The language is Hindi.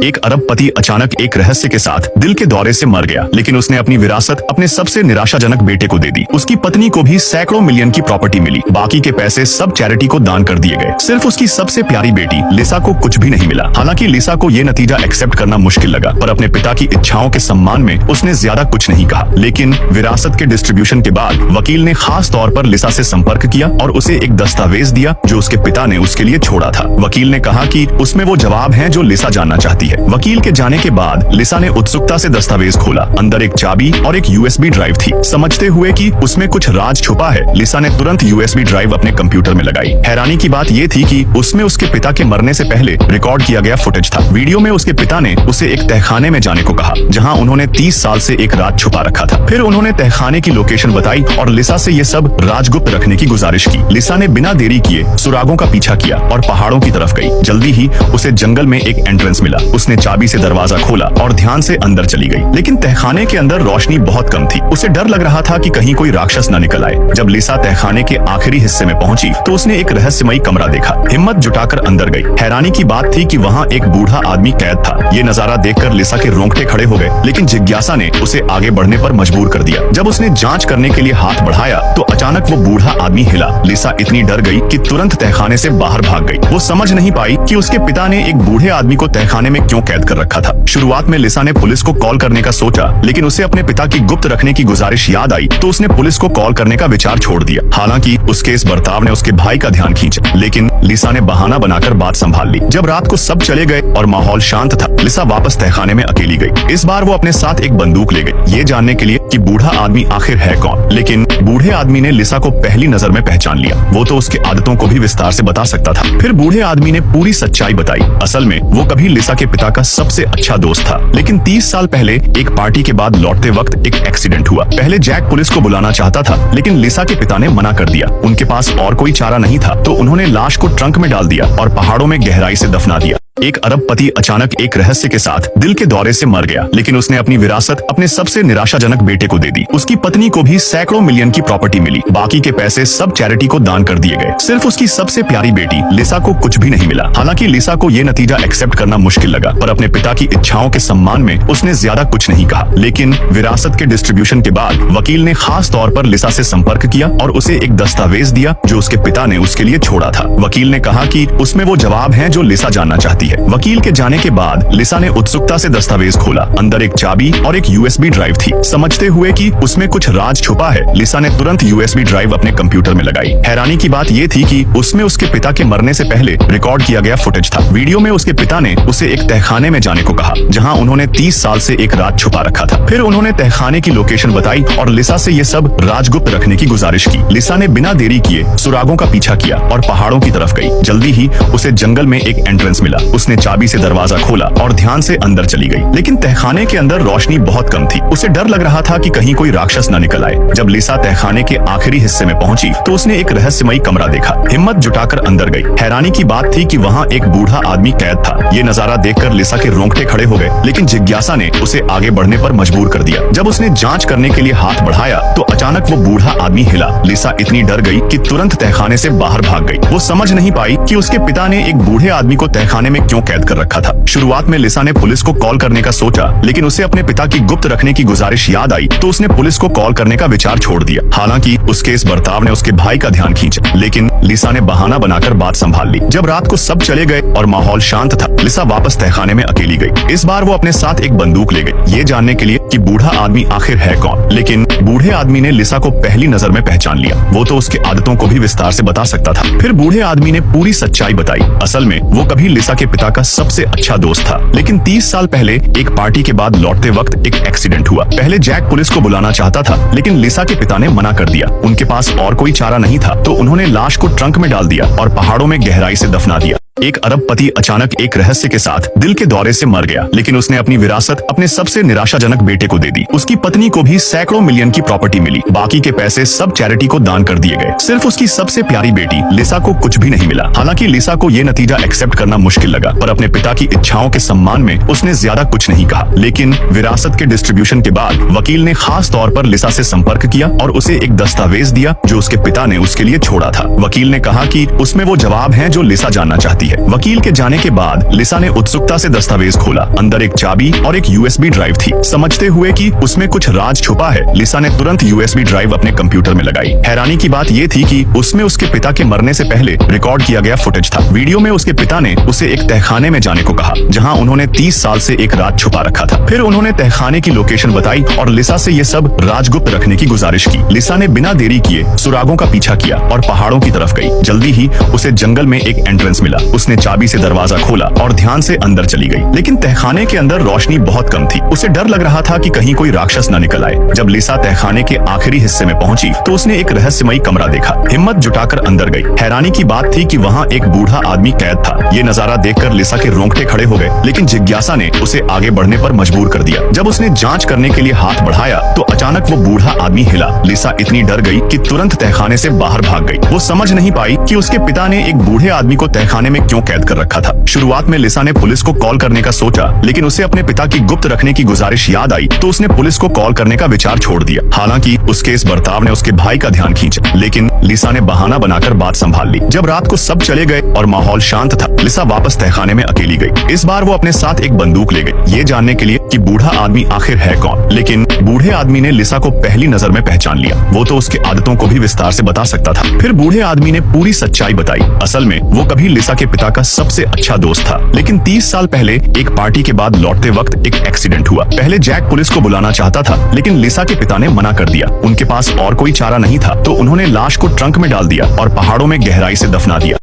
एक अरबपति अचानक एक रहस्य के साथ दिल के दौरे से मर गया, लेकिन उसने अपनी विरासत अपने सबसे निराशाजनक बेटे को दे दी। उसकी पत्नी को भी सैकड़ों मिलियन की प्रॉपर्टी मिली। बाकी के पैसे सब चैरिटी को दान कर दिए गए। सिर्फ उसकी सबसे प्यारी बेटी लिसा को कुछ भी नहीं मिला। हालांकि लिसा को ये नतीजा एक्सेप्ट करना मुश्किल लगा, पर अपने पिता की इच्छाओं के सम्मान में उसने ज्यादा कुछ नहीं कहा। लेकिन विरासत के डिस्ट्रीब्यूशन के बाद वकील ने खास तौर पर लिसा से संपर्क किया और उसे एक दस्तावेज दिया जो उसके पिता ने उसके लिए छोड़ा था। वकील ने कहा कि उसमें वो जवाब हैं जो लिसा जानना चाहती है। वकील के जाने के बाद लिसा ने उत्सुकता से दस्तावेज खोला। अंदर एक चाबी और एक यूएसबी ड्राइव थी। समझते हुए कि उसमें कुछ राज छुपा है, लिसा ने तुरंत यूएसबी ड्राइव अपने कंप्यूटर में लगाई। हैरानी की बात ये थी कि उसमें उसके पिता के मरने से पहले रिकॉर्ड किया गया फुटेज था। वीडियो में उसके पिता ने उसे एक तहखाने में जाने को कहा, जहां उन्होंने 30 साल से एक राज छुपा रखा था। फिर उन्होंने तहखाने की लोकेशन बताई और लिसा से ये सब राजगुप्त रखने की गुजारिश की। लिसा ने बिना देरी किए सुरागों का पीछा किया और पहाड़ों की तरफ गई। जल्दी ही उसे जंगल में एक एंट्रेंस मिला। उसने चाबी से दरवाजा खोला और ध्यान से अंदर चली गई। लेकिन तहखाने के अंदर रोशनी बहुत कम थी। उसे डर लग रहा था कि कहीं कोई राक्षस न निकल आए। जब लिसा तहखाने के आखिरी हिस्से में पहुंची तो उसने एक रहस्यमयी कमरा देखा। हिम्मत जुटाकर अंदर गई। हैरानी की बात थी कि वहां एक बूढ़ा आदमी कैद था। ये नजारा देखकर लिसा के रोंगटे खड़े हो गए, लेकिन जिज्ञासा ने उसे आगे बढ़ने पर मजबूर कर दिया। जब उसने जांच करने के लिए हाथ बढ़ाया तो अचानक वो बूढ़ा आदमी हिला। लिसा इतनी डर गई कि तुरंत तहखाने से बाहर भाग गई। वो समझ नहीं पाई कि उसके पिता ने एक बूढ़े आदमी को तहखाने में क्यों कैद कर रखा था। शुरुआत में लिसा ने पुलिस को कॉल करने का सोचा, लेकिन उसे अपने पिता की गुप्त रखने की गुजारिश याद आई तो उसने पुलिस को कॉल करने का विचार छोड़ दिया। हालांकि उसके इस बर्ताव ने उसके भाई का ध्यान खींचा, लेकिन लिसा ने बहाना बनाकर बात संभाल ली। जब रात को सब चले गए और माहौल शांत था, लिसा वापस तहखाने में अकेली गई। इस बार वो अपने साथ एक बंदूक ले गई, ये जानने के लिए कि बूढ़ा आदमी आखिर है कौन। लेकिन बूढ़े आदमी ने लिसा को पहली नजर में पहचान लिया। वो तो उसकी आदतों को भी विस्तार से बता सकता था। फिर बूढ़े आदमी ने पूरी सच्चाई बताई। असल में वो कभी लिसा के पिता का सबसे अच्छा दोस्त था, लेकिन 30 साल पहले एक पार्टी के बाद लौटते वक्त एक एक्सीडेंट हुआ। पहले जैक पुलिस को बुलाना चाहता था, लेकिन लिसा के पिता ने मना कर दिया। उनके पास और कोई चारा नहीं था, तो उन्होंने लाश को ट्रंक में डाल दिया और पहाड़ों में गहराई से दफना दिया। एक अरबपति अचानक एक रहस्य के साथ दिल के दौरे से मर गया, लेकिन उसने अपनी विरासत अपने सबसे निराशाजनक बेटे को दे दी। उसकी पत्नी को भी सैकड़ों मिलियन की प्रॉपर्टी मिली। बाकी के पैसे सब चैरिटी को दान कर दिए गए। सिर्फ उसकी सबसे प्यारी बेटी लिसा को कुछ भी नहीं मिला। हालांकि लिसा को ये नतीजा एक्सेप्ट करना मुश्किल लगा, पर अपने पिता की इच्छाओं के सम्मान में उसने ज्यादा कुछ नहीं कहा। लेकिन विरासत के डिस्ट्रीब्यूशन के बाद वकील ने खास तौर पर लिसा से संपर्क किया और उसे एक दस्तावेज दिया जो उसके पिता ने उसके लिए छोड़ा था। वकील ने कहा कि उसमें वो जवाब हैं जो लिसा जानना चाहती है। वकील के जाने के बाद लिसा ने उत्सुकता से दस्तावेज खोला। अंदर एक चाबी और एक यूएसबी ड्राइव थी। समझते हुए कि उसमें कुछ राज छुपा है, लिसा ने तुरंत यूएसबी ड्राइव अपने कंप्यूटर में लगाई। हैरानी की बात ये थी कि उसमें उसके पिता के मरने से पहले रिकॉर्ड किया गया फुटेज था। वीडियो में उसके पिता ने उसे एक तहखाने में जाने को कहा, जहां उन्होंने 30 साल से एक राज छुपा रखा था। फिर उन्होंने तहखाने की लोकेशन बताई और लिसा से ये सब राजगुप्त रखने की गुजारिश की। लिसा ने बिना देरी किए सुरागों का पीछा किया और पहाड़ों की तरफ गई। जल्दी ही उसे जंगल में एक एंट्रेंस मिला। उसने चाबी से दरवाजा खोला और ध्यान से अंदर चली गई। लेकिन तहखाने के अंदर रोशनी बहुत कम थी। उसे डर लग रहा था कि कहीं कोई राक्षस न निकल आए। जब लिसा तहखाने के आखिरी हिस्से में पहुंची तो उसने एक रहस्यमयी कमरा देखा। हिम्मत जुटाकर अंदर गई। हैरानी की बात थी कि वहां एक बूढ़ा आदमी कैद था। ये नजारा देखकर लिसा के रोंगटे खड़े हो गए, लेकिन जिज्ञासा ने उसे आगे बढ़ने पर मजबूर कर दिया। जब उसने जांच करने के लिए हाथ बढ़ाया तो अचानक वो बूढ़ा आदमी हिला। लिसा इतनी डर गई कि तुरंत तहखाने से बाहर भाग गई। वो समझ नहीं पाई कि उसके पिता ने एक बूढ़े आदमी को तहखाने में क्यों कैद कर रखा था। शुरुआत में लिसा ने पुलिस को कॉल करने का सोचा, लेकिन उसे अपने पिता की गुप्त रखने की गुजारिश याद आई तो उसने पुलिस को कॉल करने का विचार छोड़ दिया। हालांकि उसके इस बर्ताव ने उसके भाई का ध्यान खींचा, लेकिन लिसा ने बहाना बनाकर बात संभाल ली। जब रात को सब चले गए और माहौल शांत था, लिसा वापस तहखाने में अकेली गई। इस बार वो अपने साथ एक बंदूक ले गई, ये जानने के लिए कि बूढ़ा आदमी आखिर है कौन। लेकिन बूढ़े आदमी ने लिसा को पहली नजर में पहचान लिया। वो तो उसकी आदतों को भी विस्तार से बता सकता था। फिर बूढ़े आदमी ने पूरी सच्चाई बताई। असल में वो कभी लिसा के पिता का सबसे अच्छा दोस्त था, लेकिन 30 साल पहले एक पार्टी के बाद लौटते वक्त एक एक्सीडेंट हुआ। पहले जैक पुलिस को बुलाना चाहता था, लेकिन लिसा के पिता ने मना कर दिया। उनके पास और कोई चारा नहीं था, तो उन्होंने लाश को ट्रंक में डाल दिया और पहाड़ों में गहराई से दफना दिया। एक अरबपति अचानक एक रहस्य के साथ दिल के दौरे से मर गया, लेकिन उसने अपनी विरासत अपने सबसे निराशाजनक बेटे को दे दी। उसकी पत्नी को भी सैकड़ों मिलियन की प्रॉपर्टी मिली। बाकी के पैसे सब चैरिटी को दान कर दिए गए। सिर्फ उसकी सबसे प्यारी बेटी लिसा को कुछ भी नहीं मिला। हालांकि लिसा को ये नतीजा एक्सेप्ट करना मुश्किल लगा, पर अपने पिता की इच्छाओं के सम्मान में उसने ज्यादा कुछ नहीं कहा। लेकिन विरासत के डिस्ट्रीब्यूशन के बाद वकील ने खास तौर पर लिसा से संपर्क किया और उसे एक दस्तावेज दिया जो उसके पिता ने उसके लिए छोड़ा था। वकील ने कहा कि उसमें वो जवाब हैं जो लिसा जानना चाहती जाती है। वकील के जाने के बाद लिसा ने उत्सुकता से दस्तावेज खोला। अंदर एक चाबी और एक यूएसबी ड्राइव थी। समझते हुए कि उसमें कुछ राज छुपा है, लिसा ने तुरंत यूएसबी ड्राइव अपने कंप्यूटर में लगाई। हैरानी की बात यह थी कि उसमें उसके पिता के मरने से पहले रिकॉर्ड किया गया फुटेज था। वीडियो में उसके पिता ने उसे एक तहखाने में जाने को कहा, जहां उन्होंने 30 साल से एक राज छुपा रखा था। फिर उन्होंने तहखाने की लोकेशन बताई और लिसा से ये सब राजगुप्त रखने की गुजारिश की। लिसा ने बिना देरी किए सुरागों का पीछा किया और पहाड़ों की तरफ गई। जल्दी ही उसे जंगल में एक एंट्रेंस मिला। उसने चाबी से दरवाजा खोला और ध्यान से अंदर चली गई। लेकिन तहखाने के अंदर रोशनी बहुत कम थी। उसे डर लग रहा था कि कहीं कोई राक्षस न निकल आए। जब लिसा तहखाने के आखिरी हिस्से में पहुंची तो उसने एक रहस्यमयी कमरा देखा। हिम्मत जुटाकर अंदर गई। हैरानी की बात थी कि वहाँ एक बूढ़ा आदमी कैद था। ये नजारा देखकर लिसा के रोंगटे खड़े हो गए, लेकिन जिज्ञासा ने उसे आगे बढ़ने पर मजबूर कर दिया। जब उसने जांच करने के लिए हाथ बढ़ाया तो अचानक वो बूढ़ा आदमी हिला। लिसा इतनी डर गई कि तुरंत तहखाने से बाहर भाग गई। वो समझ नहीं पाई कि उसके पिता ने एक बूढ़े आदमी को तहखाने में क्यों कैद कर रखा था। शुरुआत में लिसा ने पुलिस को कॉल करने का सोचा, लेकिन उसे अपने पिता की गुप्त रखने की गुजारिश याद आई तो उसने पुलिस को कॉल करने का विचार छोड़ दिया। हालांकि उसके इस बर्ताव ने उसके भाई का ध्यान खींचा, लेकिन लिसा ने बहाना बनाकर बात संभाल ली। जब रात को सब चले गए और माहौल शांत था, लिसा वापस तहखाने में अकेली गई। इस बार वो अपने साथ एक बंदूक ले गई, ये जानने के लिए कि बूढ़ा आदमी आखिर है कौन। लेकिन बूढ़े आदमी ने लिसा को पहली नजर में पहचान लिया। वो तो उसके आदतों को भी विस्तार से बता सकता था। फिर बूढ़े आदमी ने पूरी सच्चाई बताई। असल में वो कभी लिसा के पिता का सबसे अच्छा दोस्त था, लेकिन 30 साल पहले एक पार्टी के बाद लौटते वक्त एक एक्सीडेंट हुआ। पहले जैक पुलिस को बुलाना चाहता था, लेकिन लिसा के पिता ने मना कर दिया। उनके पास और कोई चारा नहीं था, तो उन्होंने लाश को ट्रंक में डाल दिया और पहाड़ों में गहराई से दफना दिया।